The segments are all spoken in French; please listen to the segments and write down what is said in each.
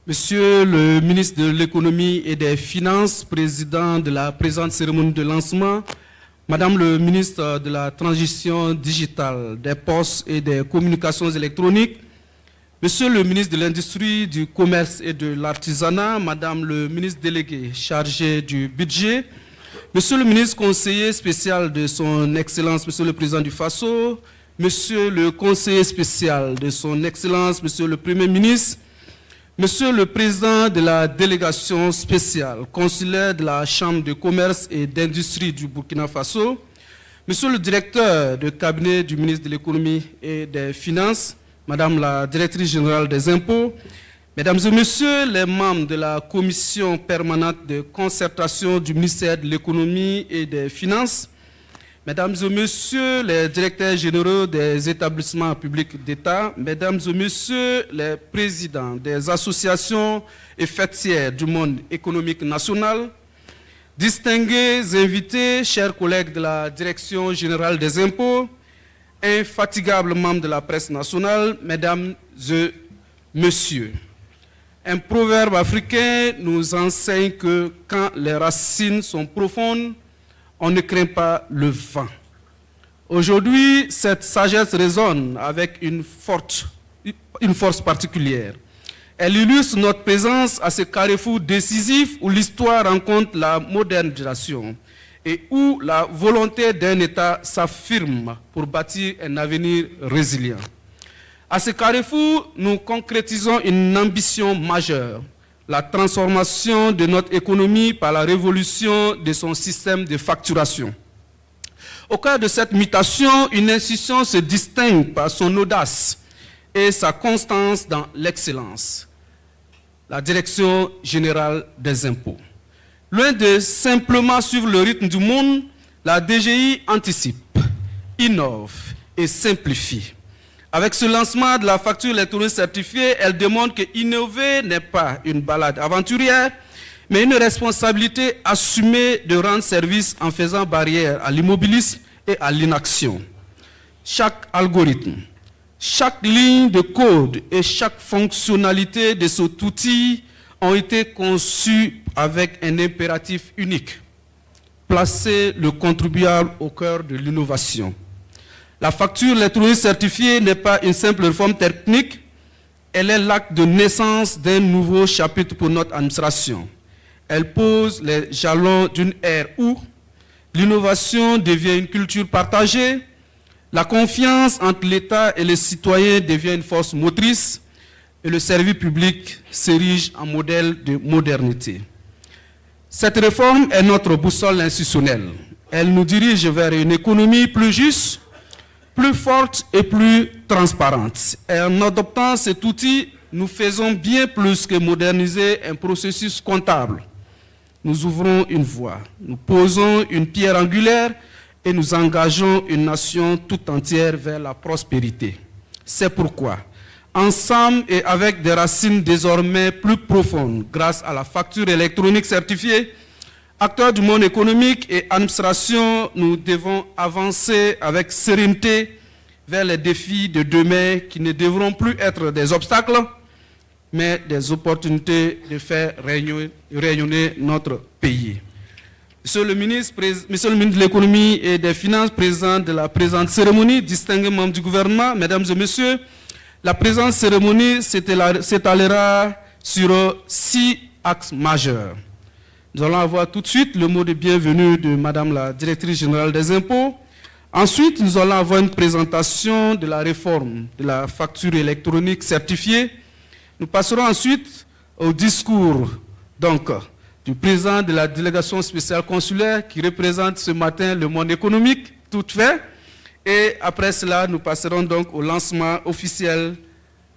Monsieur le ministre de l'Économie et des Finances, président de la présente cérémonie de lancement, Madame le ministre de la Transition digitale, des Postes et des Communications électroniques, Monsieur le ministre de l'Industrie, du Commerce et de l'Artisanat, Madame le ministre délégué chargé du budget, Monsieur le ministre conseiller spécial de son Excellence, Monsieur le Président du FASO, Monsieur le conseiller spécial de son Excellence, Monsieur le Premier ministre, Monsieur le Président de la délégation spéciale consulaire de la Chambre de commerce et d'industrie du Burkina Faso, Monsieur le directeur de cabinet du ministre de l'Économie et des Finances, Madame la directrice générale des impôts, Mesdames et Messieurs les membres de la commission permanente de concertation du ministère de l'Économie et des Finances, Mesdames et Messieurs les directeurs généraux des établissements publics d'État, Mesdames et Messieurs les présidents des associations et fêtières du monde économique national, distingués invités, chers collègues de la Direction générale des impôts, infatigables membres de la presse nationale, Mesdames et Messieurs. Un proverbe africain nous enseigne que quand les racines sont profondes, on ne craint pas le vent. Aujourd'hui, cette sagesse résonne avec une force particulière. Elle illustre notre présence à ce carrefour décisif où l'histoire rencontre la modernisation et où la volonté d'un État s'affirme pour bâtir un avenir résilient. À ce carrefour, nous concrétisons une ambition majeure, la transformation de notre économie par la révolution de son système de facturation. Au cœur de cette mutation, une institution se distingue par son audace et sa constance dans l'excellence, la Direction générale des impôts. Loin de simplement suivre le rythme du monde, la DGI anticipe, innove et simplifie. Avec ce lancement de la facture électronique certifiée, elle démontre que innover n'est pas une balade aventurière, mais une responsabilité assumée de rendre service en faisant barrière à l'immobilisme et à l'inaction. Chaque algorithme, chaque ligne de code et chaque fonctionnalité de cet outil ont été conçus avec un impératif unique: placer le contribuable au cœur de l'innovation. La facture électronique certifiée n'est pas une simple réforme technique, elle est l'acte de naissance d'un nouveau chapitre pour notre administration. Elle pose les jalons d'une ère où l'innovation devient une culture partagée, la confiance entre l'État et les citoyens devient une force motrice et le service public s'érige en modèle de modernité. Cette réforme est notre boussole institutionnelle. Elle nous dirige vers une économie plus juste, plus forte et plus transparente. Et en adoptant cet outil, nous faisons bien plus que moderniser un processus comptable. Nous ouvrons une voie, nous posons une pierre angulaire et nous engageons une nation tout entière vers la prospérité. C'est pourquoi, ensemble et avec des racines désormais plus profondes, grâce à la facture électronique certifiée, acteurs du monde économique et administration, nous devons avancer avec sérénité vers les défis de demain qui ne devront plus être des obstacles, mais des opportunités de faire rayonner notre pays. Monsieur le ministre de l'Économie et des Finances, président de la présente cérémonie, distingués membres du gouvernement, mesdames et messieurs, la présente cérémonie s'étalera sur 6 axes majeurs. Nous allons avoir tout de suite le mot de bienvenue de Madame la directrice générale des impôts. Ensuite, nous allons avoir une présentation de la réforme de la facture électronique certifiée. Nous passerons ensuite au discours du président de la délégation spéciale consulaire qui représente ce matin le monde économique, tout fait. Et après cela, nous passerons donc au lancement officiel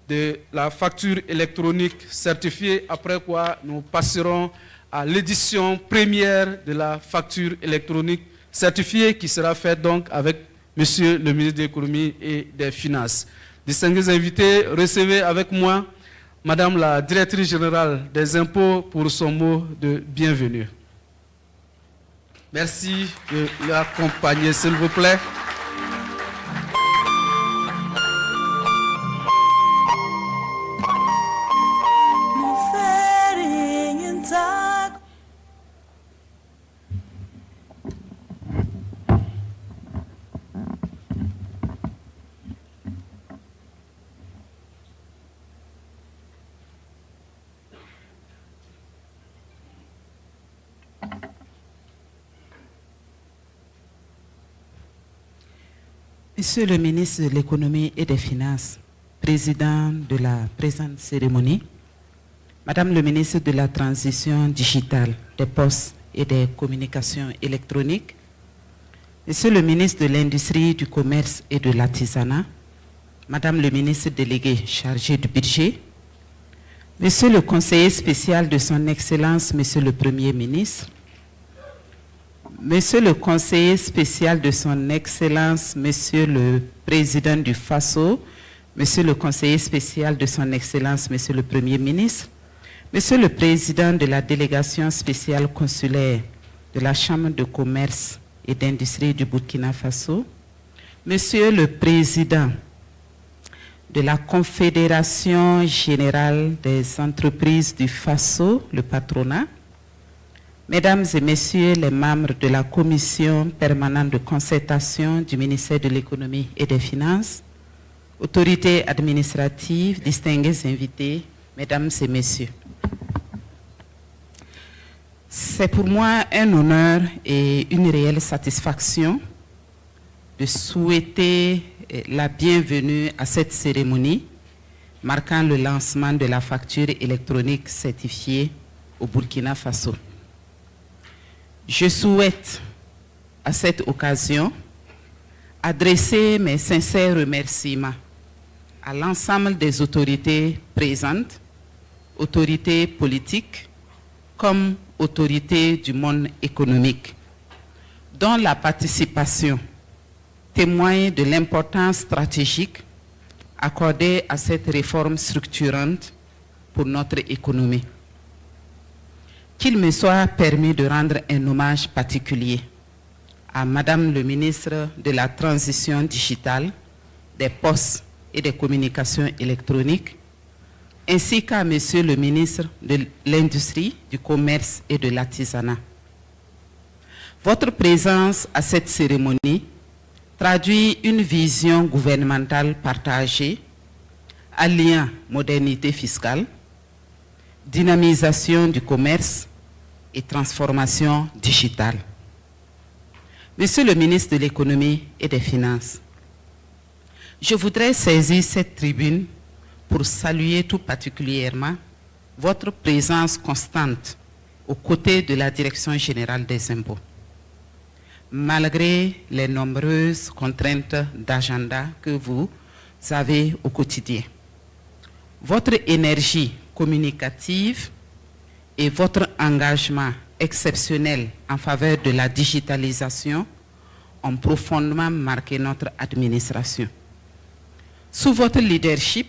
de la facture électronique certifiée, après quoi nous passerons à l'édition première de la facture électronique certifiée qui sera faite donc avec Monsieur le ministre de l'Économie et des Finances. Distingués invités, recevez avec moi Madame la directrice générale des impôts pour son mot de bienvenue. Merci de l'accompagner, s'il vous plaît. Nous Monsieur le ministre de l'Économie et des Finances, président de la présente cérémonie, Madame le ministre de la Transition digitale, des Postes et des Communications électroniques, Monsieur le ministre de l'Industrie, du Commerce et de l'Artisanat, Madame le ministre délégué chargé du budget, Monsieur le conseiller spécial de son Excellence, Monsieur le Premier ministre, Monsieur le conseiller spécial de son Excellence, Monsieur le Président du FASO, Monsieur le conseiller spécial de son Excellence, Monsieur le Premier ministre, Monsieur le Président de la délégation spéciale consulaire de la Chambre de commerce et d'industrie du Burkina Faso, Monsieur le Président de la Confédération générale des entreprises du FASO, le patronat, Mesdames et Messieurs les membres de la Commission permanente de concertation du ministère de l'Économie et des Finances, autorités administratives, distingués invités, Mesdames et Messieurs. C'est pour moi un honneur et une réelle satisfaction de souhaiter la bienvenue à cette cérémonie marquant le lancement de la facture électronique certifiée au Burkina Faso. Je souhaite, à cette occasion, adresser mes sincères remerciements à l'ensemble des autorités présentes, autorités politiques comme autorités du monde économique, dont la participation témoigne de l'importance stratégique accordée à cette réforme structurante pour notre économie. Qu'il me soit permis de rendre un hommage particulier à Madame le ministre de la Transition digitale, des Postes et des Communications électroniques, ainsi qu'à Monsieur le ministre de l'Industrie, du Commerce et de l'Artisanat. Votre présence à cette cérémonie traduit une vision gouvernementale partagée, alliant modernité fiscale, dynamisation du commerce et transformation digitale. Monsieur le ministre de l'Économie et des Finances, je voudrais saisir cette tribune pour saluer tout particulièrement votre présence constante aux côtés de la Direction générale des impôts. Malgré les nombreuses contraintes d'agenda que vous avez au quotidien, votre énergie communicative et votre engagement exceptionnel en faveur de la digitalisation ont profondément marqué notre administration. Sous votre leadership,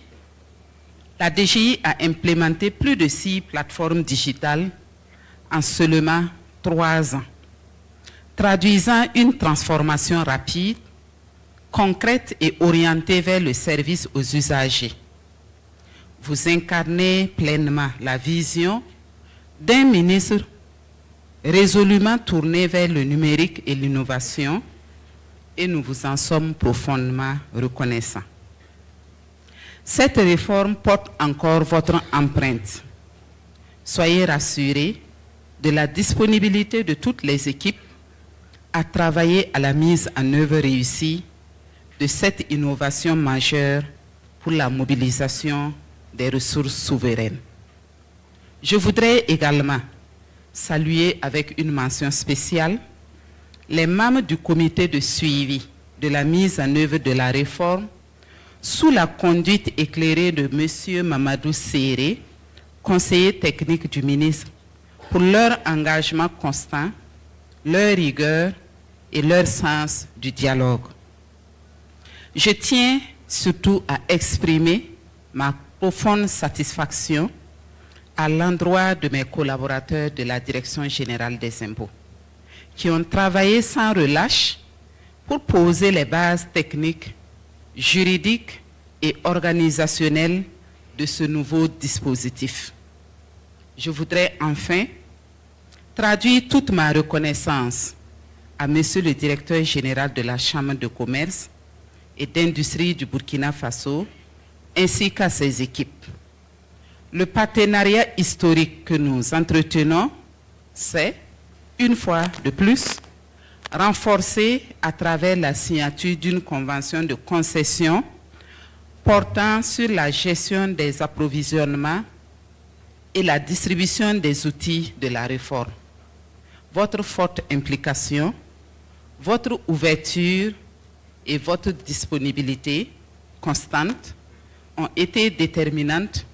la DGI a implémenté plus de 6 plateformes digitales en seulement 3 ans, traduisant une transformation rapide, concrète et orientée vers le service aux usagers. Vous incarnez pleinement la vision d'un ministre résolument tourné vers le numérique et l'innovation, et nous vous en sommes profondément reconnaissants. Cette réforme porte encore votre empreinte. Soyez rassurés de la disponibilité de toutes les équipes à travailler à la mise en œuvre réussie de cette innovation majeure pour la mobilisation des ressources souveraines. Je voudrais également saluer avec une mention spéciale les membres du comité de suivi de la mise en œuvre de la réforme sous la conduite éclairée de M. Mamadou Séré, conseiller technique du ministre, pour leur engagement constant, leur rigueur et leur sens du dialogue. Je tiens surtout à exprimer ma profonde satisfaction à l'endroit de mes collaborateurs de la Direction générale des impôts, qui ont travaillé sans relâche pour poser les bases techniques, juridiques et organisationnelles de ce nouveau dispositif. Je voudrais enfin traduire toute ma reconnaissance à Monsieur le Directeur général de la Chambre de commerce et d'industrie du Burkina Faso, ainsi qu'à ses équipes. Le partenariat historique que nous entretenons, c'est, une fois de plus, renforcée à travers la signature d'une convention de concession portant sur la gestion des approvisionnements et la distribution des outils de la réforme. Votre forte implication, votre ouverture et votre disponibilité constante ont été déterminantes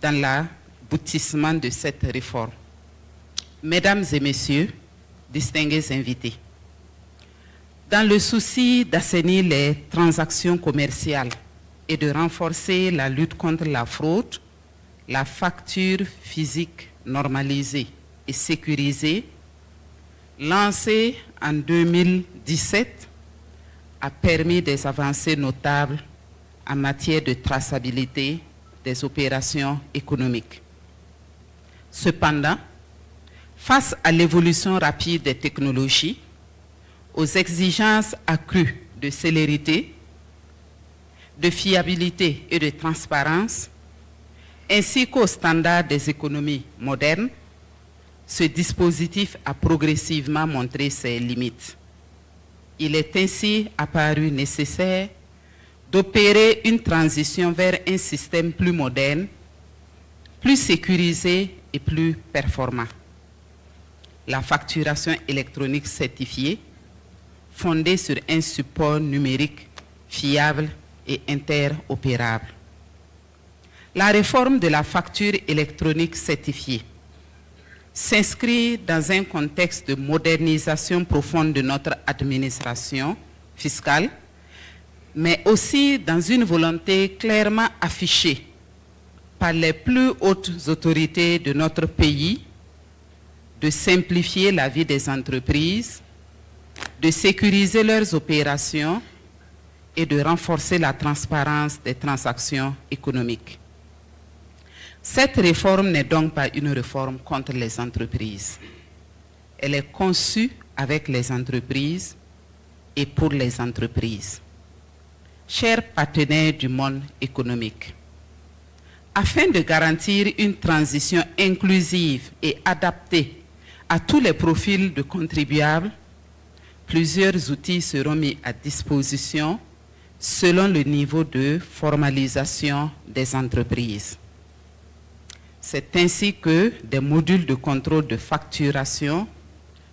dans l'aboutissement de cette réforme. Mesdames et messieurs, distingués invités, dans le souci d'assainir les transactions commerciales et de renforcer la lutte contre la fraude, la facture physique normalisée et sécurisée, lancée en 2017, a permis des avancées notables en matière de traçabilité des opérations économiques. Cependant, face à l'évolution rapide des technologies, aux exigences accrues de célérité, de fiabilité et de transparence, ainsi qu'aux standards des économies modernes, ce dispositif a progressivement montré ses limites. Il est ainsi apparu nécessaire d'opérer une transition vers un système plus moderne, plus sécurisé et plus performant. La facturation électronique certifiée, fondée sur un support numérique fiable et interopérable. La réforme de la facture électronique certifiée s'inscrit dans un contexte de modernisation profonde de notre administration fiscale, mais aussi dans une volonté clairement affichée par les plus hautes autorités de notre pays de simplifier la vie des entreprises, de sécuriser leurs opérations et de renforcer la transparence des transactions économiques. Cette réforme n'est donc pas une réforme contre les entreprises. Elle est conçue avec les entreprises et pour les entreprises. Chers partenaires du monde économique, afin de garantir une transition inclusive et adaptée à tous les profils de contribuables, plusieurs outils seront mis à disposition selon le niveau de formalisation des entreprises. C'est ainsi que des modules de contrôle de facturation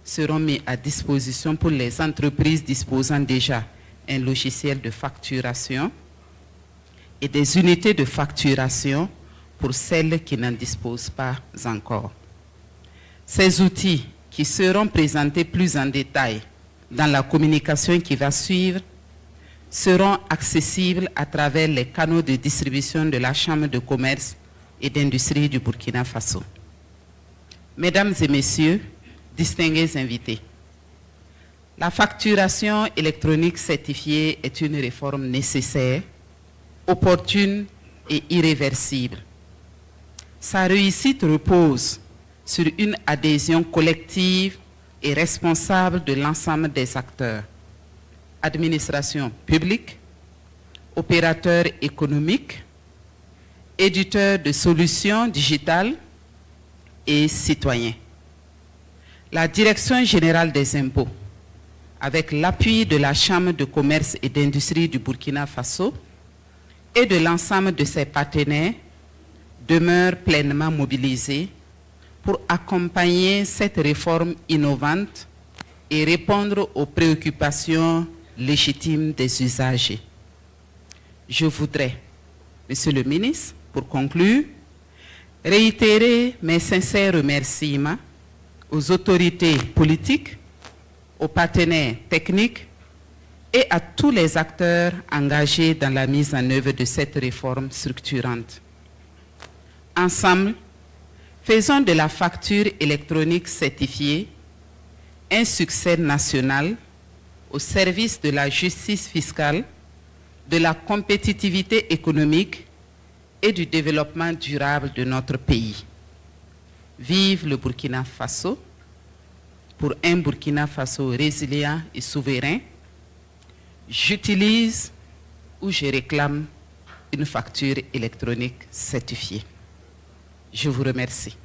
seront mis à disposition pour les entreprises disposant déjà un logiciel de facturation et des unités de facturation pour celles qui n'en disposent pas encore. Ces outils, qui seront présentés plus en détail dans la communication qui va suivre, seront accessibles à travers les canaux de distribution de la Chambre de commerce et d'industrie du Burkina Faso. Mesdames et messieurs, distingués invités, la facturation électronique certifiée est une réforme nécessaire, opportune et irréversible. Sa réussite repose sur une adhésion collective et responsable de l'ensemble des acteurs, administration publique, opérateurs économiques, éditeurs de solutions digitales et citoyens. La Direction générale des impôts, avec l'appui de la Chambre de commerce et d'industrie du Burkina Faso et de l'ensemble de ses partenaires, demeure pleinement mobilisée pour accompagner cette réforme innovante et répondre aux préoccupations légitimes des usagers. Je voudrais, Monsieur le ministre, pour conclure, réitérer mes sincères remerciements aux autorités politiques, aux partenaires techniques et à tous les acteurs engagés dans la mise en œuvre de cette réforme structurante. Ensemble, faisons de la facture électronique certifiée un succès national au service de la justice fiscale, de la compétitivité économique et du développement durable de notre pays. Vive le Burkina Faso, pour un Burkina Faso résilient et souverain. J'utilise ou je réclame une facture électronique certifiée. Je vous remercie.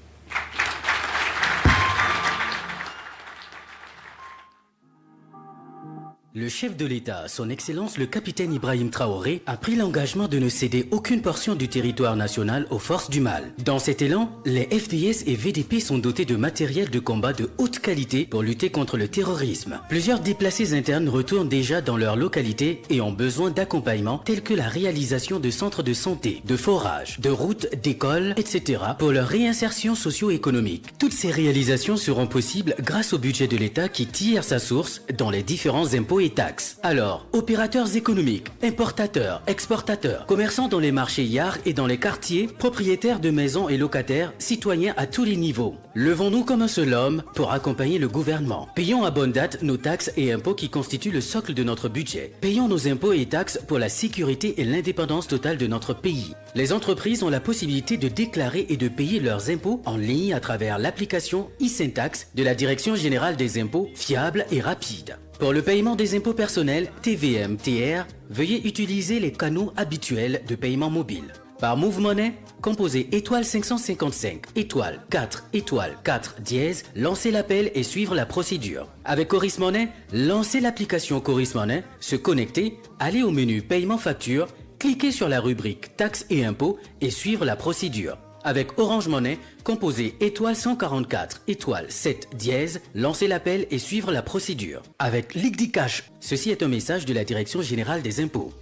Le chef de l'État, son Excellence le capitaine Ibrahim Traoré, a pris l'engagement de ne céder aucune portion du territoire national aux forces du mal. Dans cet élan, les FDS et VDP sont dotés de matériel de combat de haute qualité pour lutter contre le terrorisme. Plusieurs déplacés internes retournent déjà dans leur localité et ont besoin d'accompagnement tels que la réalisation de centres de santé, de forages, de routes, d'écoles, etc. pour leur réinsertion socio-économique. Toutes ces réalisations seront possibles grâce au budget de l'État qui tire sa source dans les différents impôts et taxes. Alors, opérateurs économiques, importateurs, exportateurs, commerçants dans les marchés yards et dans les quartiers, propriétaires de maisons et locataires, citoyens à tous les niveaux. Levons-nous comme un seul homme pour accompagner le gouvernement. Payons à bonne date nos taxes et impôts qui constituent le socle de notre budget. Payons nos impôts et taxes pour la sécurité et l'indépendance totale de notre pays. Les entreprises ont la possibilité de déclarer et de payer leurs impôts en ligne à travers l'application e-Syntax de la Direction Générale des Impôts, fiable et rapide. Pour le paiement des impôts personnels, TVM, TR, veuillez utiliser les canaux habituels de paiement mobile. Par Move Money, composez étoile 555, étoile 4, étoile 4 dièse, lancez l'appel et suivre la procédure. Avec Coris Money, lancez l'application Coris Money, se connecter, allez au menu Paiement facture, cliquez sur la rubrique Taxes et impôts et suivre la procédure. Avec Orange Money, composez étoile 144, étoile 7 dièse, lancez l'appel et suivre la procédure. Avec Liquid Cash, ceci est un message de la Direction Générale des Impôts.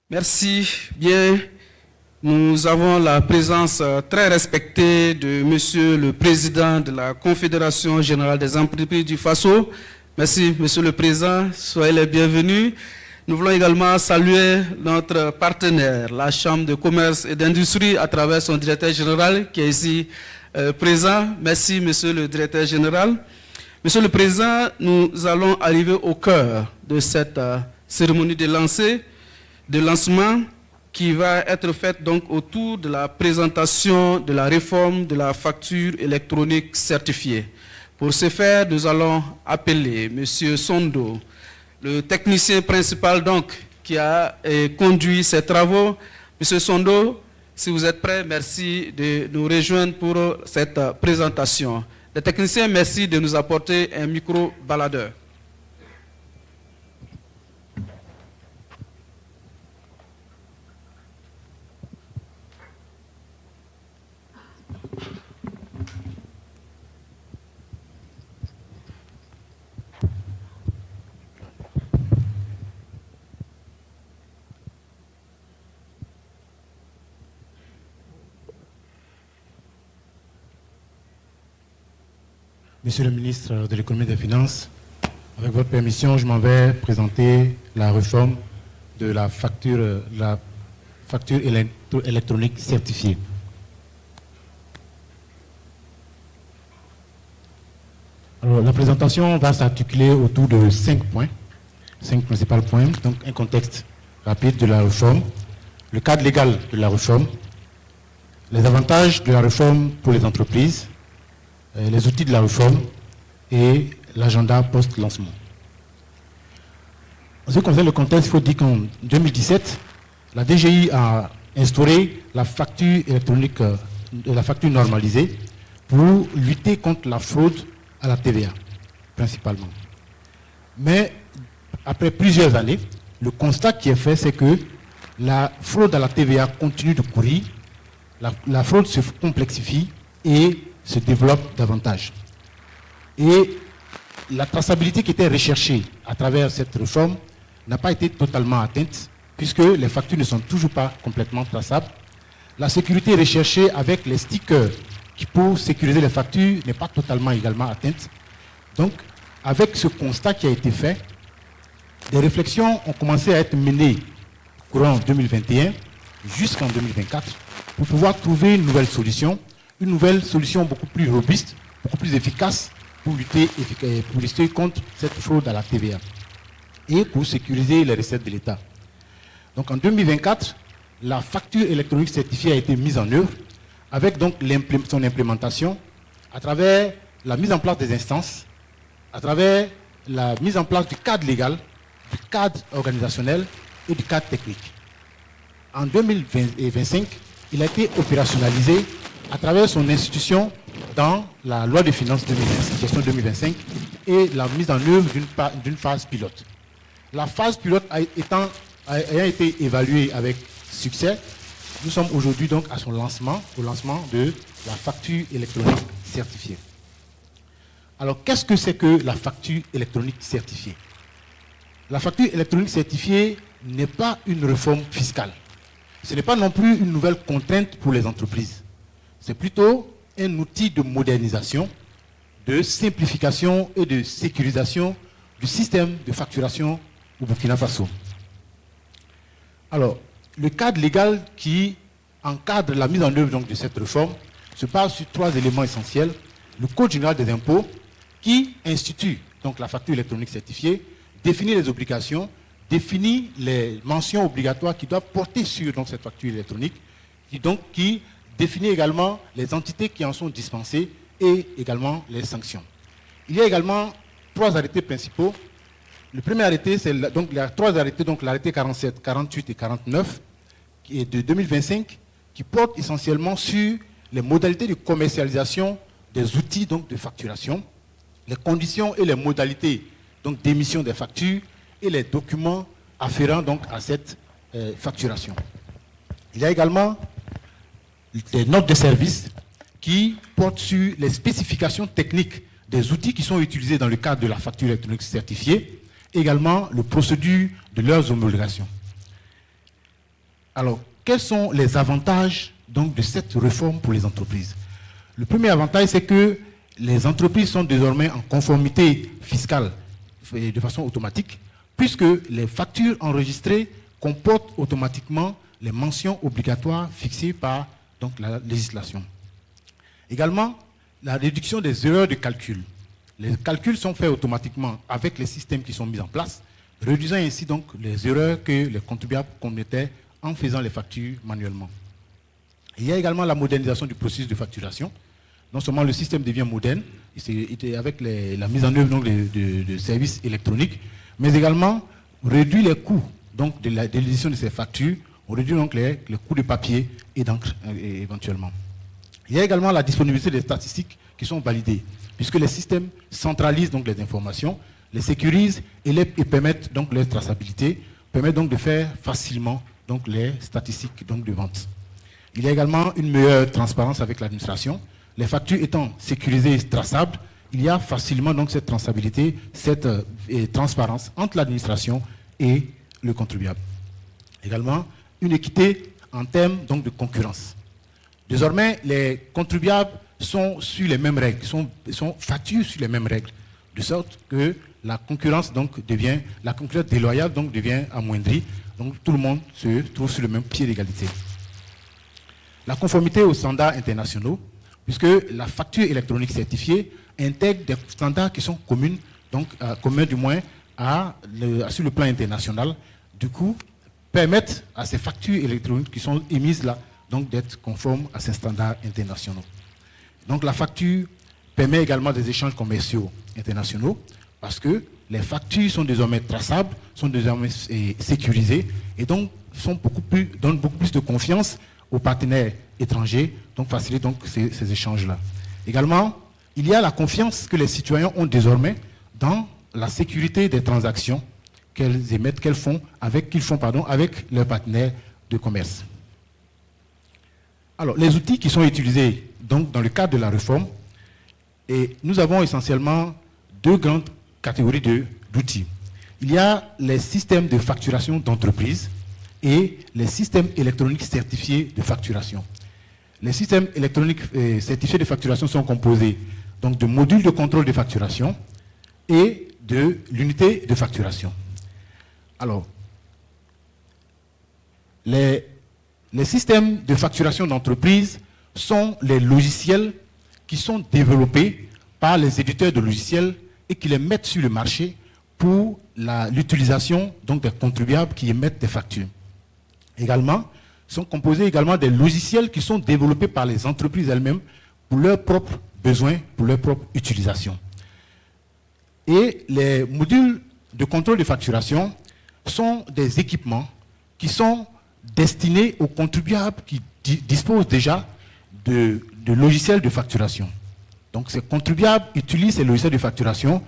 Merci. Bien, nous avons la présence très respectée de Monsieur le Président de la Confédération Générale des Entreprises du Faso. Merci, Monsieur le Président. Soyez les bienvenus. Nous voulons également saluer notre partenaire, la Chambre de commerce et d'industrie, à travers son directeur général qui est ici présent. Merci, Monsieur le directeur général. Monsieur le Président, nous allons arriver au cœur de cette cérémonie de lancement qui va être faite donc autour de la présentation de la réforme de la facture électronique certifiée. Pour ce faire, nous allons appeler M. Sondo, le technicien principal donc, qui a conduit ces travaux. M. Sondo, si vous êtes prêt, merci de nous rejoindre pour cette présentation. Les techniciens, merci de nous apporter un micro-baladeur. Monsieur le ministre de l'Économie et des Finances, avec votre permission, je m'en vais présenter la réforme de la facture électronique certifiée. Alors, la présentation va s'articuler autour de 5 points, 5 principaux points. Donc, un contexte rapide de la réforme, le cadre légal de la réforme, les avantages de la réforme pour les entreprises, les outils de la réforme et l'agenda post-lancement. En ce qui concerne le contexte, il faut dire qu'en 2017, la DGI a instauré la facture électronique, la facture normalisée pour lutter contre la fraude à la TVA, principalement. Mais après plusieurs années, le constat qui est fait, c'est que la fraude à la TVA continue de courir, la fraude se complexifie et se développe davantage. Et la traçabilité qui était recherchée à travers cette réforme n'a pas été totalement atteinte, puisque les factures ne sont toujours pas complètement traçables. La sécurité recherchée avec les stickers qui pour sécuriser les factures n'est pas totalement également atteinte. Donc, avec ce constat qui a été fait, des réflexions ont commencé à être menées courant 2021 jusqu'en 2024 pour pouvoir trouver une nouvelle solution beaucoup plus robuste, beaucoup plus efficace pour lutter contre cette fraude à la TVA et pour sécuriser les recettes de l'État. Donc en 2024, la facture électronique certifiée a été mise en œuvre avec donc son implémentation à travers la mise en place des instances, à travers la mise en place du cadre légal, du cadre organisationnel et du cadre technique. En 2025, il a été opérationnalisé à travers son institution dans la loi de finances 2025, gestion 2025 et la mise en œuvre d'une phase pilote. La phase pilote ayant été évaluée avec succès, nous sommes aujourd'hui donc à son lancement, au lancement de la facture électronique certifiée. Alors, qu'est-ce que c'est que la facture électronique certifiée? La facture électronique certifiée n'est pas une réforme fiscale. Ce n'est pas non plus une nouvelle contrainte pour les entreprises. C'est plutôt un outil de modernisation, de simplification et de sécurisation du système de facturation au Burkina Faso. Alors, le cadre légal qui encadre la mise en œuvre donc, de cette réforme se base sur 3 éléments essentiels. Le Code général des impôts qui institue donc, la facture électronique certifiée, définit les obligations, définit les mentions obligatoires qui doivent porter sur donc, cette facture électronique, qui définit également les entités qui en sont dispensées et également les sanctions. Il y a également 3 arrêtés principaux. Le premier arrêté, c'est donc les 3 arrêtés, donc l'arrêté 47, 48 et 49 qui est de 2025, qui portent essentiellement sur les modalités de commercialisation des outils donc, de facturation, les conditions et les modalités donc, d'émission des factures et les documents afférents donc, à cette facturation. Il y a également les notes de service qui portent sur les spécifications techniques des outils qui sont utilisés dans le cadre de la facture électronique certifiée, également le procédure de leurs homologations. Alors, quels sont les avantages donc, de cette réforme pour les entreprises? Le premier avantage, c'est que les entreprises sont désormais en conformité fiscale de façon automatique, puisque les factures enregistrées comportent automatiquement les mentions obligatoires fixées par donc, la législation. Également, la réduction des erreurs de calcul. Les calculs sont faits automatiquement avec les systèmes qui sont mis en place, réduisant ainsi donc les erreurs que les contribuables commettaient en faisant les factures manuellement. Il y a également la modernisation du processus de facturation. Non seulement le système devient moderne, avec la mise en œuvre donc, de services électroniques, mais également réduit les coûts donc, de l'édition de ces factures, on réduit donc les coûts de papier et d'encre éventuellement. Il y a également la disponibilité des statistiques qui sont validées, puisque les systèmes centralisent donc les informations, les sécurisent et permettent donc leur traçabilité, permettent donc de faire facilement donc, les statistiques donc, de vente. Il y a également une meilleure transparence avec l'administration. Les factures étant sécurisées et traçables, il y a facilement donc cette traçabilité, cette transparence entre l'administration et le contribuable. Également, une équité en termes donc, de concurrence. Désormais, les contribuables sont sur les mêmes règles, facturent sur les mêmes règles, de sorte que la concurrence déloyale donc, devient amoindrie, donc tout le monde se trouve sur le même pied d'égalité. La conformité aux standards internationaux, puisque la facture électronique certifiée intègre des standards qui sont communs, donc communs du moins sur le plan international, du coup, permettent à ces factures électroniques qui sont émises là, donc d'être conformes à ces standards internationaux. Donc la facture permet également des échanges commerciaux internationaux, parce que les factures sont désormais traçables, sont désormais sécurisées, et donc donnent beaucoup plus de confiance aux partenaires étrangers, donc facilite donc ces échanges-là. Également, il y a la confiance que les citoyens ont désormais dans la sécurité des transactions qu'elles émettent, qu'ils font avec leurs partenaires de commerce. Alors, les outils qui sont utilisés donc, dans le cadre de la réforme, et nous avons essentiellement 2 grandes catégories d'outils. Il y a les systèmes de facturation d'entreprise et les systèmes électroniques certifiés de facturation. Les systèmes électroniques certifiés de facturation sont composés donc, de modules de contrôle de facturation et de l'unité de facturation. Alors, les systèmes de facturation d'entreprise sont les logiciels qui sont développés par les éditeurs de logiciels et qui les mettent sur le marché pour l'utilisation des contribuables qui émettent des factures. Également, sont composés également des logiciels qui sont développés par les entreprises elles-mêmes pour leurs propres besoins, pour leur propre utilisation. Et les modules de contrôle de facturation sont des équipements qui sont destinés aux contribuables qui disposent déjà de logiciels de facturation. Donc ces contribuables utilisent ces logiciels de facturation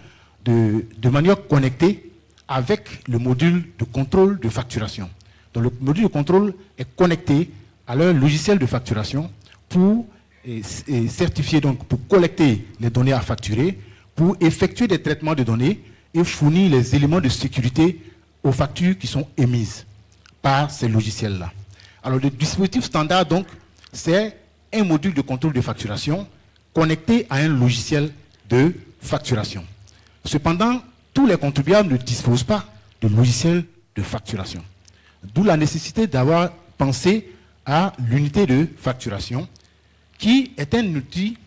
de manière connectée avec le module de contrôle de facturation. Donc le module de contrôle est connecté à leur logiciel de facturation pour certifier, donc pour collecter les données à facturer, pour effectuer des traitements de données et fournir les éléments de sécurité aux factures qui sont émises par ces logiciels-là. Alors le dispositif standard, donc, c'est un module de contrôle de facturation connecté à un logiciel de facturation. Cependant, tous les contribuables ne disposent pas de logiciel de facturation. D'où la nécessité d'avoir pensé à l'unité de facturation, qui est un outil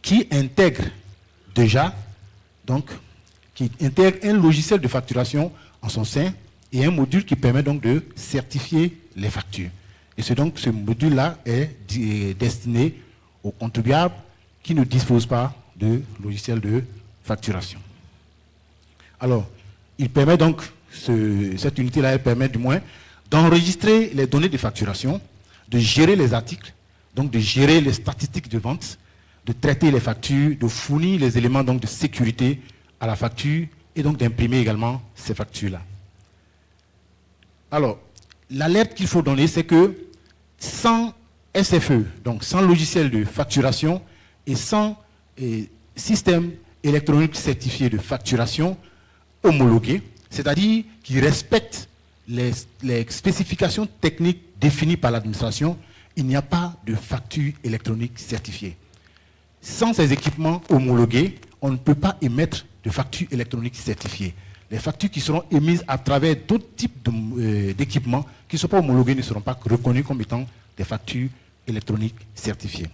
qui intègre déjà, donc, qui intègre un logiciel de facturation en son sein et un module qui permet donc de certifier les factures. Et c'est donc ce module-là est destiné aux contribuables qui ne disposent pas de logiciel de facturation. Alors, il permet donc, cette unité-là, elle permet du moins d'enregistrer les données de facturation, de gérer les articles, donc de gérer les statistiques de vente, de traiter les factures, de fournir les éléments donc de sécurité à la facture et donc d'imprimer également ces factures-là. Alors, l'alerte qu'il faut donner, c'est que sans SFE, donc sans logiciel de facturation et sans système électronique certifié de facturation homologué, c'est-à-dire qui respecte les spécifications techniques définies par l'administration, il n'y a pas de facture électronique certifiée. Sans ces équipements homologués, on ne peut pas émettre de facture électronique certifiée. Les factures qui seront émises à travers d'autres types d'équipements qui ne sont pas homologués ne seront pas reconnus comme étant des factures électroniques certifiées.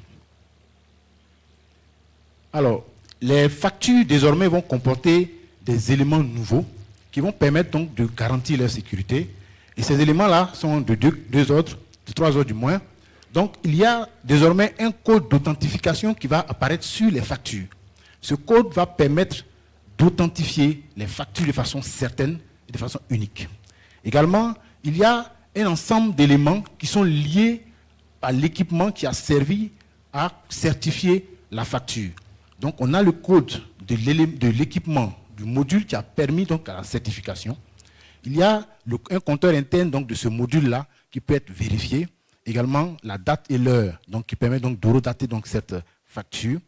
Alors, les factures désormais vont comporter des éléments nouveaux qui vont permettre donc de garantir leur sécurité. Et ces éléments-là sont de trois ordres du moins. Donc, il y a désormais un code d'authentification qui va apparaître sur les factures. Ce code va permettre d'authentifier les factures de façon certaine et de façon unique. Également, il y a un ensemble d'éléments qui sont liés à l'équipement qui a servi à certifier la facture. Donc, on a le code de l'équipement, du module qui a permis donc à la certification. Il y a un compteur interne donc, de ce module-là qui peut être vérifié. Également, la date et l'heure donc, qui permet donc d'horodater donc, cette facture.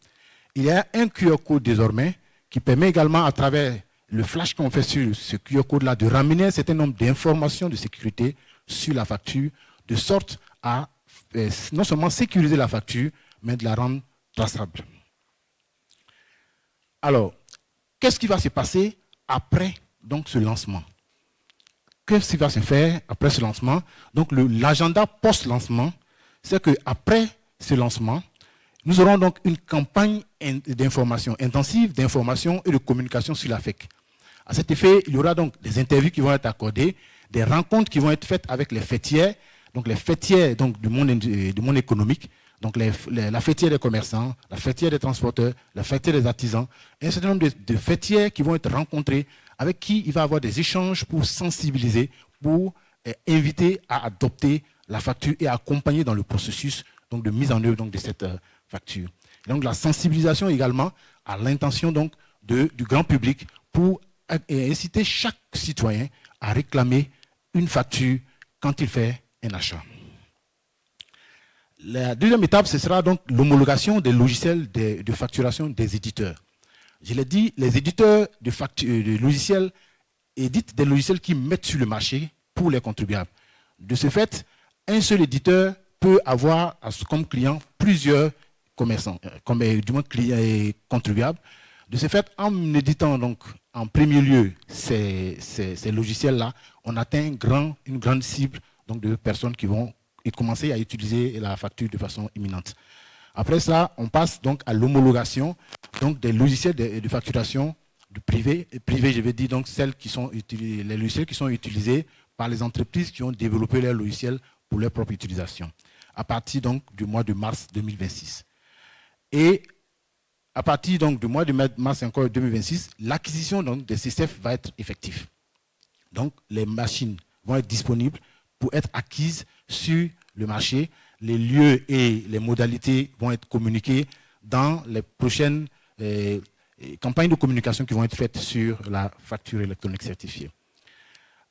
Il y a un QR code désormais qui permet également, à travers le flash qu'on fait sur ce QR code-là, de ramener un certain nombre d'informations de sécurité sur la facture, de sorte à non seulement sécuriser la facture, mais de la rendre traçable. Alors, qu'est-ce qui va se passer après donc, ce lancement? Qu'est-ce qui va se faire après ce lancement? Donc, l'agenda post-lancement, c'est qu'après ce lancement, nous aurons donc une campagne d'information intensive, d'information et de communication sur la FEC. À cet effet, il y aura donc des interviews qui vont être accordées, des rencontres qui vont être faites avec les fêtières, donc les fêtières donc, du monde économique, donc la fêtière des commerçants, la fêtière des transporteurs, la fêtière des artisans, et un certain nombre de fêtières qui vont être rencontrées, avec qui il va y avoir des échanges pour sensibiliser, pour inviter à adopter la facture et à accompagner dans le processus donc, de mise en œuvre donc, de cette facture. Et donc la sensibilisation également à l'intention donc du grand public pour inciter chaque citoyen à réclamer une facture quand il fait un achat. La deuxième étape, ce sera donc l'homologation des logiciels de facturation des éditeurs. Je l'ai dit, les éditeurs de logiciels éditent des logiciels qui mettent sur le marché pour les contribuables. De ce fait, un seul éditeur peut avoir comme client plusieurs commerçants, du moins clients et contribuables. De ce fait, en éditant donc en premier lieu ces logiciels-là, on atteint une grande cible donc, de personnes qui vont commencer à utiliser la facture de façon imminente. Après ça, on passe donc à l'homologation donc des logiciels de facturation du privé. Et privé, je vais dire donc les logiciels qui sont utilisés par les entreprises qui ont développé leurs logiciels pour leur propre utilisation, à partir donc du mois de mars 2026. Et à partir donc du mois de mars encore 2026, l'acquisition donc des CCF va être effective. Donc les machines vont être disponibles pour être acquises sur le marché. les lieux et les modalités vont être communiqués dans les prochaines campagnes de communication qui vont être faites sur la facture électronique certifiée.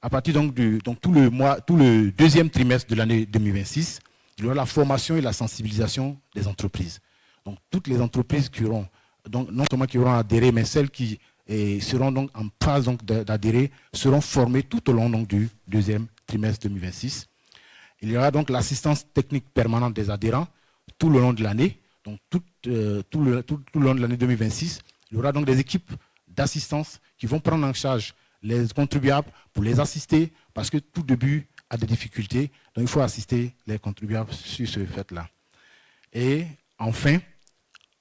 À partir donc tout le deuxième trimestre de l'année 2026, il y aura la formation et la sensibilisation des entreprises. Donc toutes les entreprises qui auront, donc non seulement qui auront adhéré, mais celles qui seront donc en phase d'adhérer seront formées tout au long donc, du deuxième trimestre 2026. Il y aura donc l'assistance technique permanente des adhérents tout le long de l'année. Donc tout le long de l'année 2026, il y aura donc des équipes d'assistance qui vont prendre en charge les contribuables pour les assister parce que tout début a des difficultés. Donc il faut assister les contribuables sur ce fait-là. Et enfin,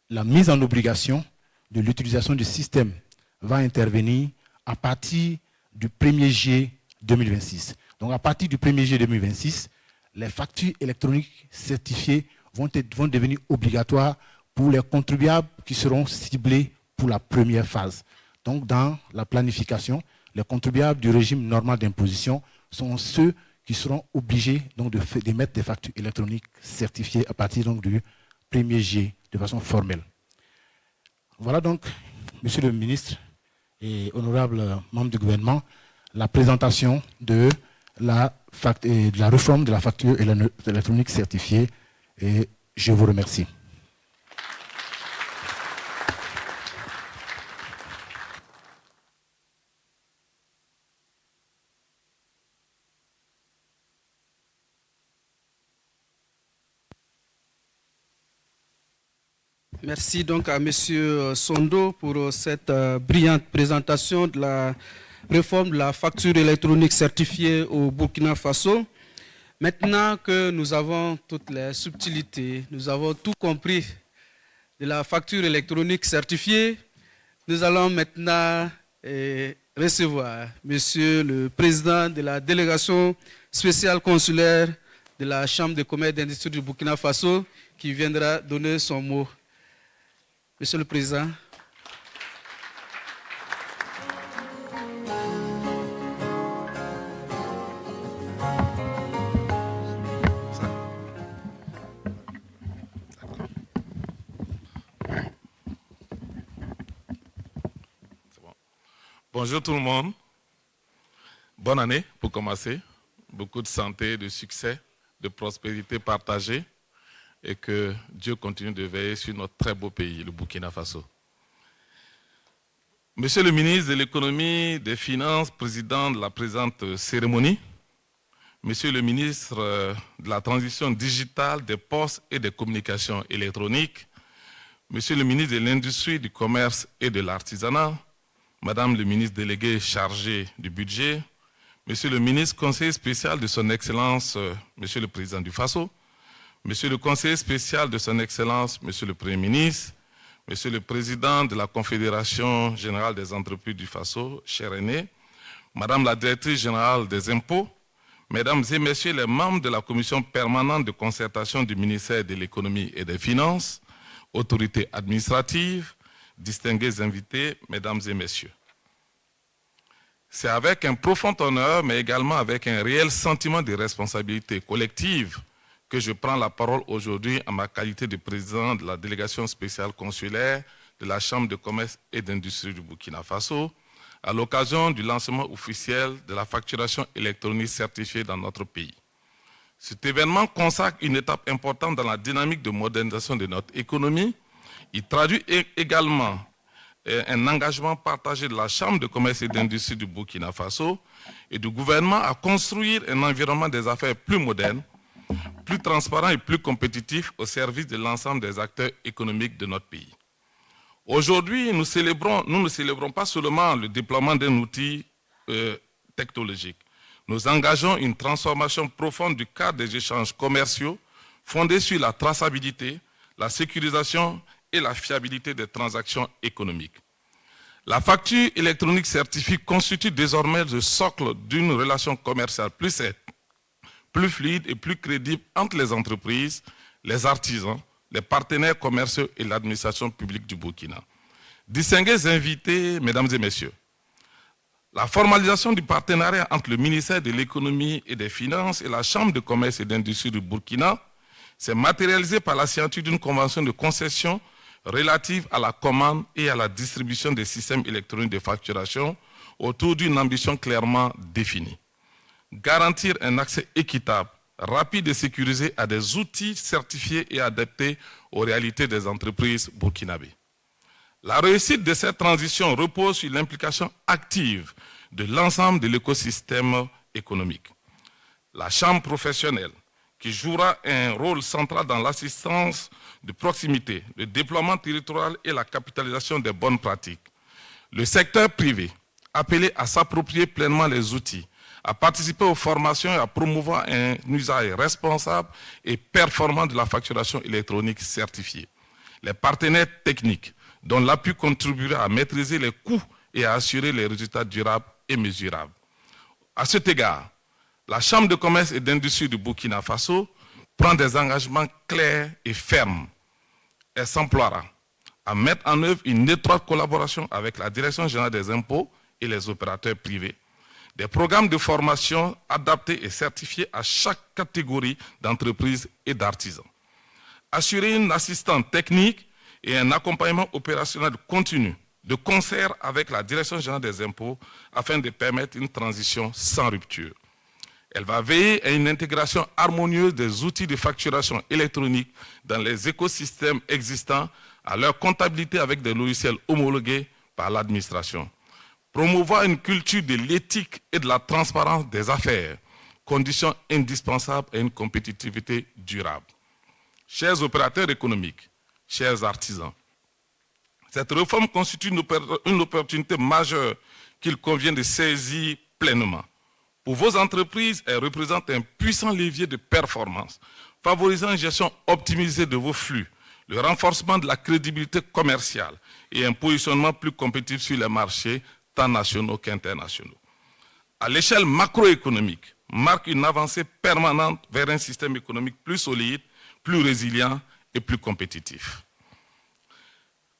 la mise en obligation de l'utilisation du système va intervenir à partir du 1er juillet 2026. Donc à partir du 1er juillet 2026, les factures électroniques certifiées vont devenir obligatoires pour les contribuables qui seront ciblés pour la première phase. Donc dans la planification, les contribuables du régime normal d'imposition sont ceux qui seront obligés donc, d'émettre des factures électroniques certifiées à partir donc, du 1er juillet de façon formelle. Voilà donc, Monsieur le ministre et honorables membres du gouvernement, la présentation de la réforme de la facture électronique certifiée et je vous remercie. Merci donc à M. Sondo pour cette brillante présentation de la réforme de la facture électronique certifiée au Burkina Faso. Maintenant que nous avons toutes les subtilités, nous avons tout compris de la facture électronique certifiée, nous allons maintenant recevoir Monsieur le Président de la délégation spéciale consulaire de la Chambre de commerce et d'industrie du Burkina Faso qui viendra donner son mot. Monsieur le Président. Bonjour tout le monde. Bonne année pour commencer. Beaucoup de santé, de succès, de prospérité partagée. Et que Dieu continue de veiller sur notre très beau pays, le Burkina Faso. Monsieur le ministre de l'économie, des finances, président de la présente cérémonie, Monsieur le ministre de la transition digitale, des postes et des communications électroniques, Monsieur le ministre de l'industrie, du commerce et de l'artisanat, Madame le ministre délégué chargé du budget, Monsieur le ministre conseiller spécial de son Excellence, Monsieur le Président du Faso, Monsieur le conseiller spécial de son Excellence, Monsieur le Premier ministre, Monsieur le Président de la Confédération générale des entreprises du Faso, cher aîné, Madame la directrice générale des impôts, Mesdames et Messieurs les membres de la commission permanente de concertation du ministère de l'économie et des finances, autorités administratives, distingués invités, Mesdames et Messieurs. C'est avec un profond honneur, mais également avec un réel sentiment de responsabilité collective que je prends la parole aujourd'hui en ma qualité de président de la délégation spéciale consulaire de la Chambre de commerce et d'industrie du Burkina Faso, à l'occasion du lancement officiel de la facturation électronique certifiée dans notre pays. Cet événement consacre une étape importante dans la dynamique de modernisation de notre économie. Il traduit également un engagement partagé de la Chambre de commerce et d'industrie du Burkina Faso et du gouvernement à construire un environnement des affaires plus moderne, plus transparent et plus compétitif au service de l'ensemble des acteurs économiques de notre pays. Aujourd'hui, nous ne célébrons pas seulement le déploiement d'un outil technologique. Nous engageons une transformation profonde du cadre des échanges commerciaux fondés sur la traçabilité, la sécurisation et la fiabilité des transactions économiques. La facture électronique certifiée constitue désormais le socle d'une relation commerciale plus saine, plus fluide et plus crédible entre les entreprises, les artisans, les partenaires commerciaux et l'administration publique du Burkina. Distingués invités, Mesdames et Messieurs, la formalisation du partenariat entre le ministère de l'économie et des finances et la Chambre de commerce et d'industrie du Burkina s'est matérialisée par la signature d'une convention de concession relative à la commande et à la distribution des systèmes électroniques de facturation autour d'une ambition clairement définie. Garantir un accès équitable, rapide et sécurisé à des outils certifiés et adaptés aux réalités des entreprises burkinabées. La réussite de cette transition repose sur l'implication active de l'ensemble de l'écosystème économique. La chambre professionnelle, qui jouera un rôle central dans l'assistance de proximité, le déploiement territorial et la capitalisation des bonnes pratiques. Le secteur privé, appelé à s'approprier pleinement les outils, à participer aux formations et à promouvoir un usage responsable et performant de la facturation électronique certifiée. Les partenaires techniques, dont l'appui contribuera à maîtriser les coûts et à assurer les résultats durables et mesurables. À cet égard, la Chambre de commerce et d'industrie du Burkina Faso prend des engagements clairs et fermes. Elle s'emploiera à mettre en œuvre une étroite collaboration avec la Direction générale des impôts et les opérateurs privés, des programmes de formation adaptés et certifiés à chaque catégorie d'entreprises et d'artisans. Assurer une assistance technique et un accompagnement opérationnel continu, de concert avec la Direction générale des impôts, afin de permettre une transition sans rupture. Elle va veiller à une intégration harmonieuse des outils de facturation électronique dans les écosystèmes existants, à leur comptabilité avec des logiciels homologués par l'administration. Promouvoir une culture de l'éthique et de la transparence des affaires, condition indispensable à une compétitivité durable. Chers opérateurs économiques, chers artisans, cette réforme constitue une opportunité majeure qu'il convient de saisir pleinement. Pour vos entreprises, elle représente un puissant levier de performance, favorisant une gestion optimisée de vos flux, le renforcement de la crédibilité commerciale et un positionnement plus compétitif sur les marchés, tant nationaux qu'internationaux. À l'échelle macroéconomique, marque une avancée permanente vers un système économique plus solide, plus résilient et plus compétitif.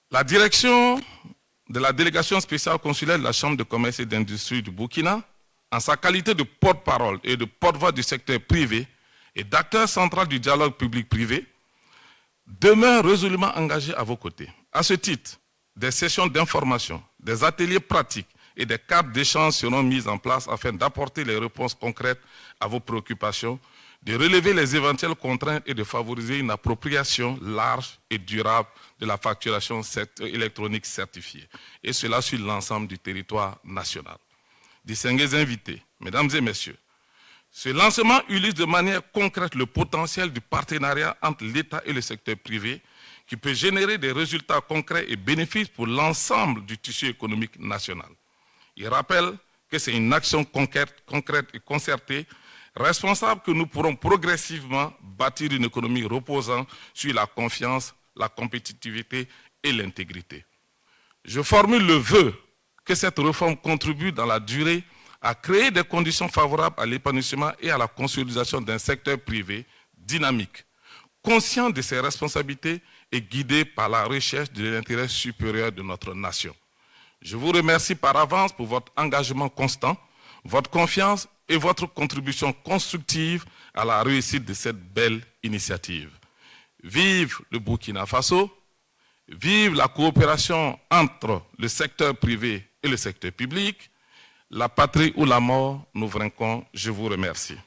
La direction de la délégation spéciale consulaire de la Chambre de commerce et d'industrie du Burkina, en sa qualité de porte-parole et de porte-voix du secteur privé et d'acteur central du dialogue public-privé, demeure résolument engagée à vos côtés. À ce titre, des sessions d'information, des ateliers pratiques et des cadres d'échange seront mis en place afin d'apporter les réponses concrètes à vos préoccupations, de relever les éventuelles contraintes et de favoriser une appropriation large et durable de la facturation électronique certifiée, et cela sur l'ensemble du territoire national. Distingués invités, mesdames et messieurs, ce lancement illustre de manière concrète le potentiel du partenariat entre l'État et le secteur privé qui peut générer des résultats concrets et bénéfices pour l'ensemble du tissu économique national. Il rappelle que c'est une action concrète et concertée, responsable, que nous pourrons progressivement bâtir une économie reposant sur la confiance, la compétitivité et l'intégrité. Je formule le vœu que cette réforme contribue dans la durée à créer des conditions favorables à l'épanouissement et à la consolidation d'un secteur privé dynamique, conscient de ses responsabilités et guidé par la recherche de l'intérêt supérieur de notre nation. Je vous remercie par avance pour votre engagement constant, votre confiance et votre contribution constructive à la réussite de cette belle initiative. Vive le Burkina Faso, vive la coopération entre le secteur privé et le secteur public. La patrie ou la mort, nous vaincrons. Je vous remercie.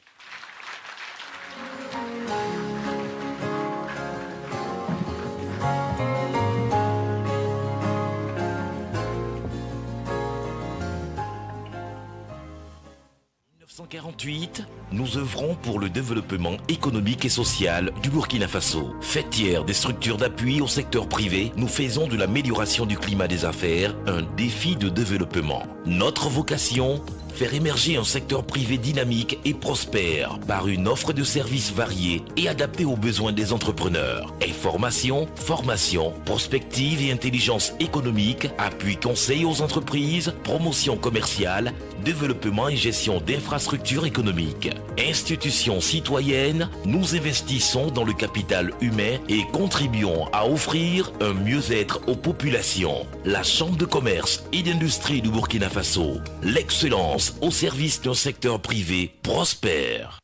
En 1948, nous œuvrons pour le développement économique et social du Burkina Faso. Fêtière des structures d'appui au secteur privé, nous faisons de l'amélioration du climat des affaires un défi de développement. Notre vocation, faire émerger un secteur privé dynamique et prospère par une offre de services variés et adaptés aux besoins des entrepreneurs. Information, formation, prospective et intelligence économique, appui conseil aux entreprises, promotion commerciale, développement et gestion d'infrastructures économiques. Institutions citoyennes, nous investissons dans le capital humain et contribuons à offrir un mieux-être aux populations. La Chambre de commerce et d'industrie du Burkina Faso, l'excellence au service d'un secteur privé prospère.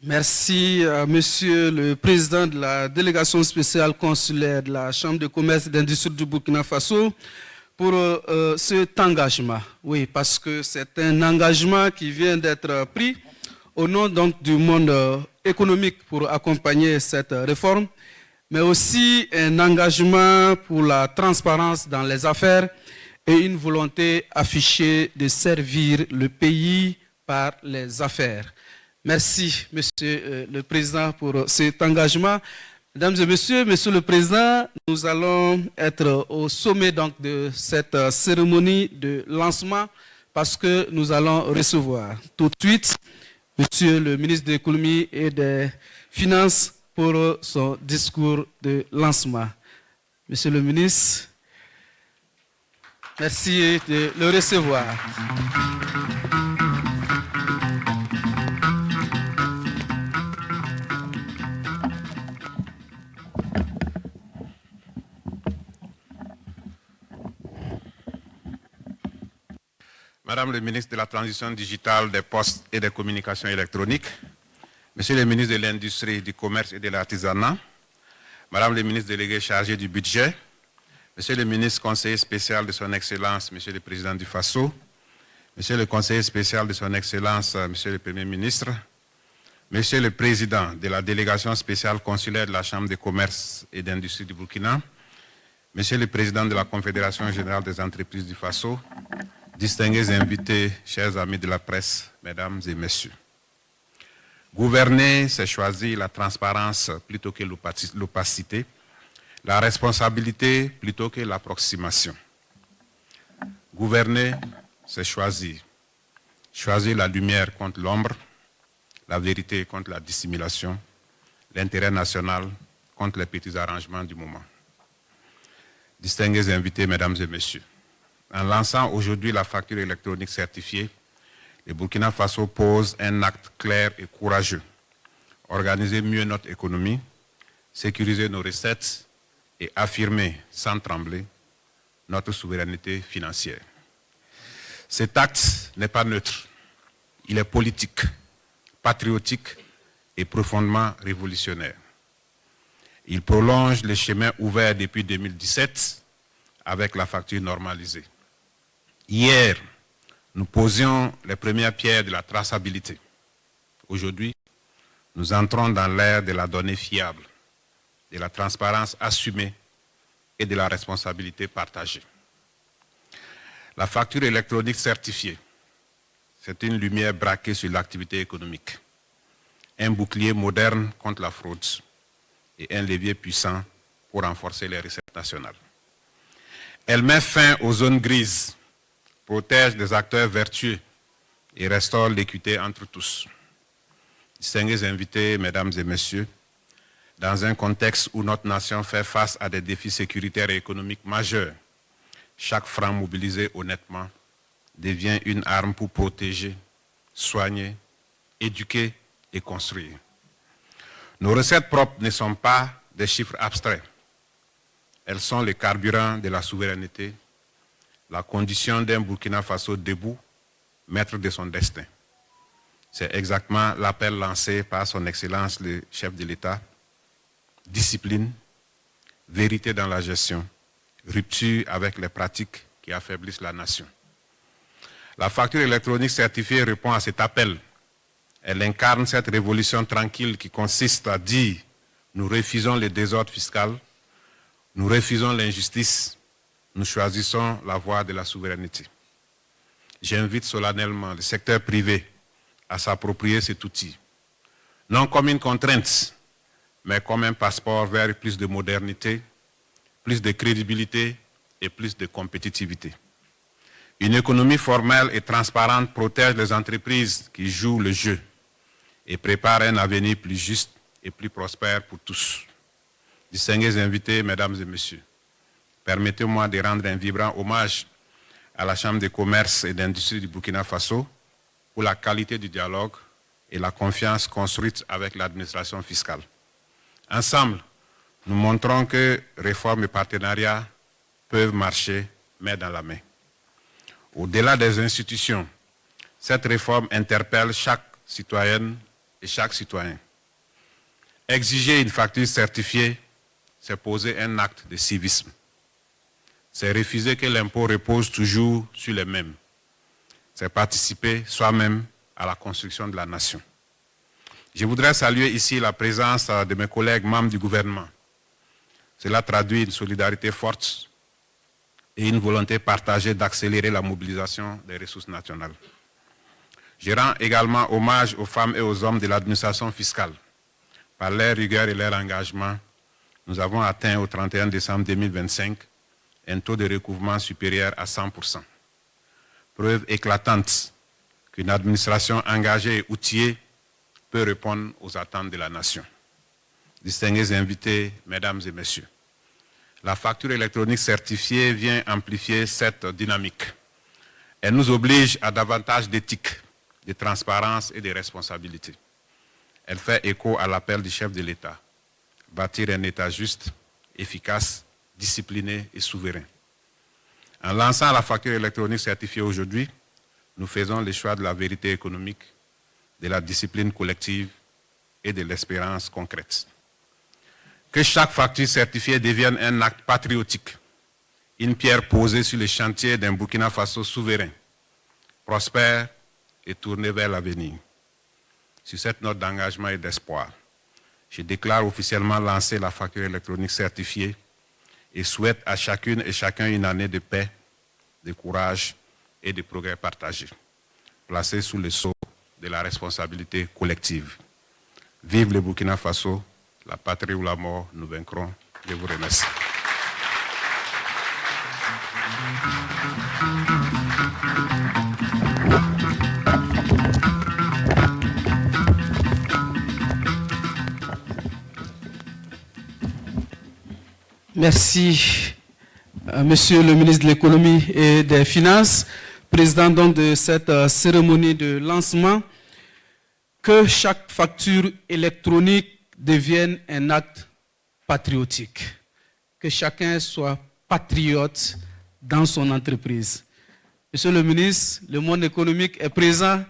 Merci à Monsieur le Président de la délégation spéciale consulaire de la Chambre de commerce et d'industrie du Burkina Faso pour cet engagement. Oui, parce que c'est un engagement qui vient d'être pris au nom donc du monde économique pour accompagner cette réforme, mais aussi un engagement pour la transparence dans les affaires et une volonté affichée de servir le pays par les affaires. Merci, Monsieur le Président, pour cet engagement. Mesdames et Messieurs, Monsieur le Président, nous allons être au sommet donc, de cette cérémonie de lancement parce que nous allons recevoir tout de suite Monsieur le ministre de l'Économie et des Finances pour son discours de lancement. Monsieur le ministre, merci de le recevoir. Madame le ministre de la Transition digitale, des Postes et des Communications électroniques, Monsieur le ministre de l'Industrie, du Commerce et de l'Artisanat, Madame le ministre délégué chargé du budget, Monsieur le ministre conseiller spécial de son Excellence, Monsieur le Président du Faso, Monsieur le conseiller spécial de son Excellence, Monsieur le Premier ministre, Monsieur le Président de la délégation spéciale consulaire de la Chambre de commerce et d'industrie du Burkina, Monsieur le Président de la Confédération générale des entreprises du Faso, distingués invités, chers amis de la presse, mesdames et messieurs. Gouverner, c'est choisir la transparence plutôt que l'opacité, la responsabilité plutôt que l'approximation. Gouverner, c'est choisir. Choisir la lumière contre l'ombre, la vérité contre la dissimulation, l'intérêt national contre les petits arrangements du moment. Distingués invités, mesdames et messieurs, en lançant aujourd'hui la facture électronique certifiée, le Burkina Faso pose un acte clair et courageux. Organiser mieux notre économie, sécuriser nos recettes et affirmer sans trembler notre souveraineté financière. Cet acte n'est pas neutre. Il est politique, patriotique et profondément révolutionnaire. Il prolonge les chemins ouverts depuis 2017 avec la facture normalisée. Hier, nous posions les premières pierres de la traçabilité. Aujourd'hui, nous entrons dans l'ère de la donnée fiable, de la transparence assumée et de la responsabilité partagée. La facture électronique certifiée, c'est une lumière braquée sur l'activité économique, un bouclier moderne contre la fraude et un levier puissant pour renforcer les recettes nationales. Elle met fin aux zones grises, protège les acteurs vertueux et restaure l'équité entre tous. Distingués invités, mesdames et messieurs, dans un contexte où notre nation fait face à des défis sécuritaires et économiques majeurs, chaque franc mobilisé honnêtement devient une arme pour protéger, soigner, éduquer et construire. Nos recettes propres ne sont pas des chiffres abstraits. Elles sont le carburant de la souveraineté, la condition d'un Burkina Faso debout, maître de son destin. C'est exactement l'appel lancé par son Excellence le chef de l'État. Discipline, vérité dans la gestion, rupture avec les pratiques qui affaiblissent la nation. La facture électronique certifiée répond à cet appel. Elle incarne cette révolution tranquille qui consiste à dire « nous refusons le désordre fiscal, nous refusons l'injustice, nous choisissons la voie de la souveraineté ». J'invite solennellement le secteur privé à s'approprier cet outil, non comme une contrainte, mais comme un passeport vers plus de modernité, plus de crédibilité et plus de compétitivité. Une économie formelle et transparente protège les entreprises qui jouent le jeu et prépare un avenir plus juste et plus prospère pour tous. Distingués invités, mesdames et messieurs, permettez-moi de rendre un vibrant hommage à la Chambre de commerce et d'industrie du Burkina Faso pour la qualité du dialogue et la confiance construite avec l'administration fiscale. Ensemble, nous montrons que réforme et partenariat peuvent marcher main dans la main. Au-delà des institutions, cette réforme interpelle chaque citoyenne et chaque citoyen. Exiger une facture certifiée, c'est poser un acte de civisme. C'est refuser que l'impôt repose toujours sur les mêmes. C'est participer soi-même à la construction de la nation. Je voudrais saluer ici la présence de mes collègues membres du gouvernement. Cela traduit une solidarité forte et une volonté partagée d'accélérer la mobilisation des ressources nationales. Je rends également hommage aux femmes et aux hommes de l'administration fiscale. Par leur rigueur et leur engagement, nous avons atteint au 31 décembre 2025 un taux de recouvrement supérieur à 100%. Preuve éclatante qu'une administration engagée et outillée peut répondre aux attentes de la nation. Distingués invités, mesdames et messieurs, la facture électronique certifiée vient amplifier cette dynamique. Elle nous oblige à davantage d'éthique, de transparence et de responsabilité. Elle fait écho à l'appel du chef de l'État, bâtir un État juste, efficace, discipliné et souverain. En lançant la facture électronique certifiée aujourd'hui, nous faisons le choix de la vérité économique, de la discipline collective et de l'espérance concrète. Que chaque facture certifiée devienne un acte patriotique, une pierre posée sur le chantier d'un Burkina Faso souverain, prospère et tourné vers l'avenir. Sur cette note d'engagement et d'espoir, je déclare officiellement lancer la facture électronique certifiée et souhaite à chacune et chacun une année de paix, de courage et de progrès partagés, placée sous le sceau de la responsabilité collective. Vive le Burkina Faso, la patrie ou la mort, nous vaincrons. Je vous remercie. Merci, Monsieur le ministre de l'Économie et des Finances, président donc de cette cérémonie de lancement. Que chaque facture électronique devienne un acte patriotique. Que chacun soit patriote dans son entreprise. Monsieur le ministre, le monde économique est présent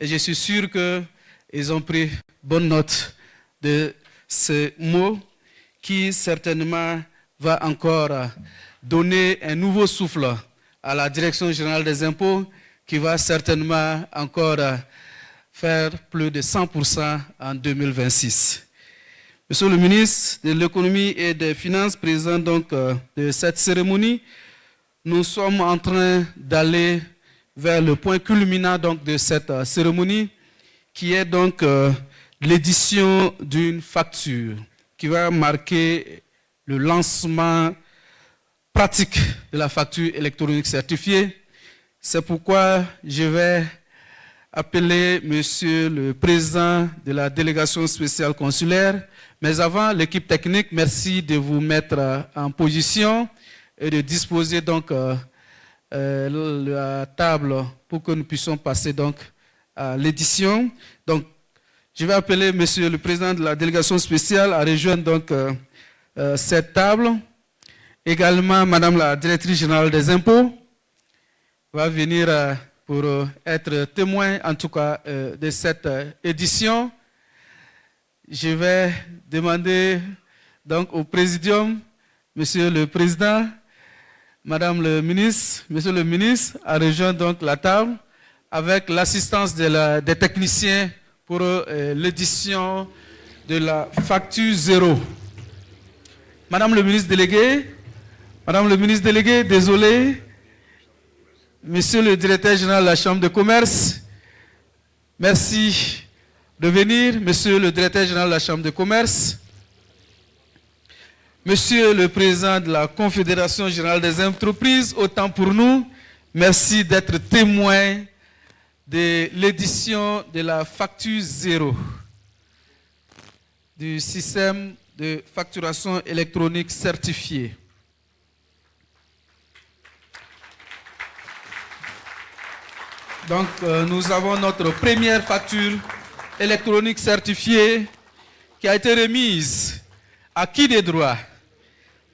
et je suis sûr qu'ils ont pris bonne note de ce mot qui certainement va encore donner un nouveau souffle à la Direction générale des impôts qui va certainement encore faire plus de 100% en 2026. Monsieur le ministre de l'Économie et des Finances, président donc de cette cérémonie, nous sommes en train d'aller vers le point culminant donc de cette cérémonie qui est donc l'édition d'une facture qui va marquer le lancement pratique de la facture électronique certifiée. C'est pourquoi je vais appeler Monsieur le Président de la délégation spéciale consulaire. Mais avant, l'équipe technique, merci de vous mettre en position et de disposer donc la table pour que nous puissions passer donc à l'édition. Donc, je vais appeler Monsieur le Président de la délégation spéciale à rejoindre donc cette table. Également, Madame la Directrice générale des impôts va venir pour être témoin, en tout cas, de cette édition. Je vais demander donc au Présidium, Monsieur le Président, Madame le Ministre, Monsieur le Ministre, à rejoindre donc la table avec l'assistance des techniciens pour l'édition de la facture zéro. Madame le ministre délégué, désolé. Monsieur le directeur général de la Chambre de commerce, merci de venir. Monsieur le directeur général de la Chambre de commerce, Monsieur le président de la Confédération générale des entreprises, autant pour nous, merci d'être témoin de l'édition de la facture zéro du système de facturation électronique certifiée. Donc, nous avons notre première facture électronique certifiée qui a été remise à qui des droits?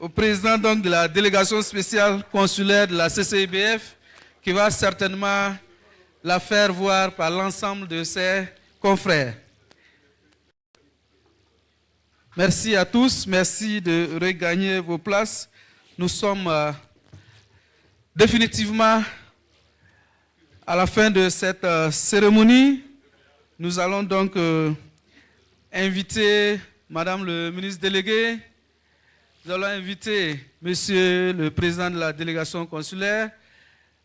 Au président donc, de la délégation spéciale consulaire de la CCIBF qui va certainement la faire voir par l'ensemble de ses confrères. Merci à tous. Merci de regagner vos places. Nous sommes définitivement à la fin de cette cérémonie. Nous allons donc inviter Madame le ministre délégué. Nous allons inviter Monsieur le président de la délégation consulaire,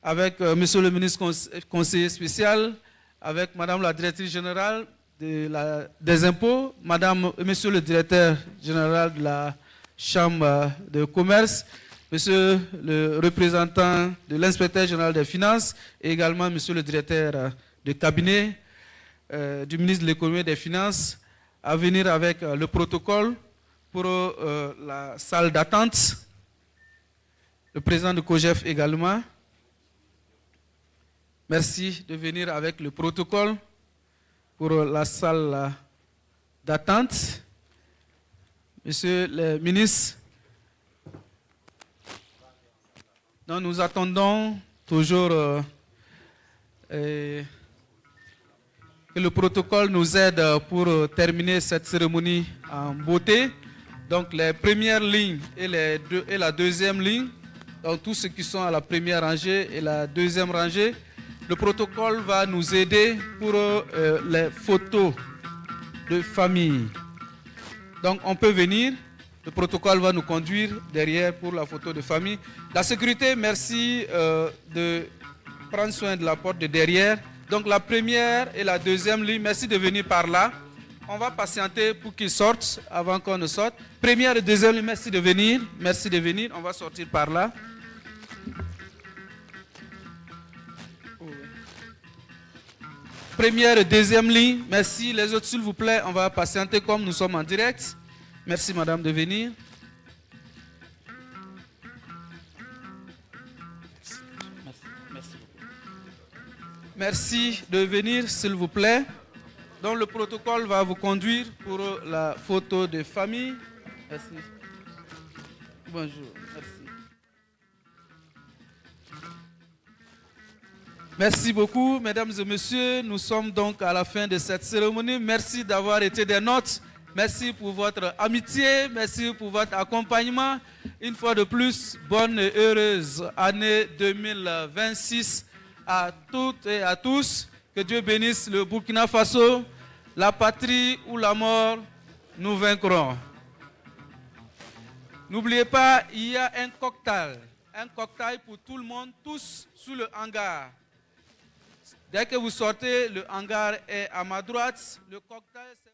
avec Monsieur le ministre conseiller spécial, avec Madame la directrice générale des impôts, Madame et Monsieur le directeur général de la Chambre de commerce, Monsieur le représentant de l'inspecteur général des finances et également Monsieur le directeur de cabinet du ministre de l'économie et des finances, à venir avec le protocole pour la salle d'attente. Le président de COGEF également. Merci de venir avec le protocole pour la salle d'attente. Monsieur le ministre, nous attendons toujours que le protocole nous aide pour terminer cette cérémonie en beauté. Donc les premières lignes et la deuxième ligne, donc tous ceux qui sont à la première rangée et la deuxième rangée, le protocole va nous aider pour les photos de famille. Donc on peut venir, le protocole va nous conduire derrière pour la photo de famille. La sécurité, merci de prendre soin de la porte de derrière. Donc la première et la deuxième ligne, merci de venir par là. On va patienter pour qu'ils sortent avant qu'on ne sorte. Première et deuxième ligne, merci de venir. Merci de venir, on va sortir par là. Première et deuxième ligne, merci. Les autres, s'il vous plaît, on va patienter comme nous sommes en direct. Merci, madame, de venir. Merci de venir, s'il vous plaît. Donc, le protocole va vous conduire pour la photo de famille. Merci. Bonjour, merci. Merci beaucoup, mesdames et messieurs. Nous sommes donc à la fin de cette cérémonie. Merci d'avoir été des nôtres. Merci pour votre amitié. Merci pour votre accompagnement. Une fois de plus, bonne et heureuse année 2026 à toutes et à tous. Que Dieu bénisse le Burkina Faso. La patrie ou la mort, nous vaincrons. N'oubliez pas, il y a un cocktail. Un cocktail pour tout le monde, tous sous le hangar. Dès que vous sortez, le hangar est à ma droite. Le cocktail, c'est...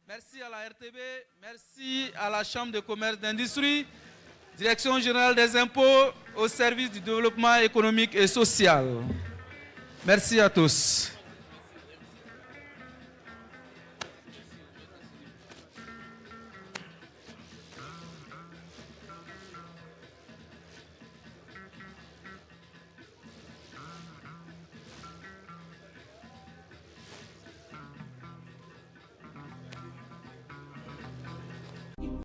Merci à la RTB, merci à la Chambre de commerce d'industrie, Direction générale des impôts, au service du développement économique et social. Merci à tous.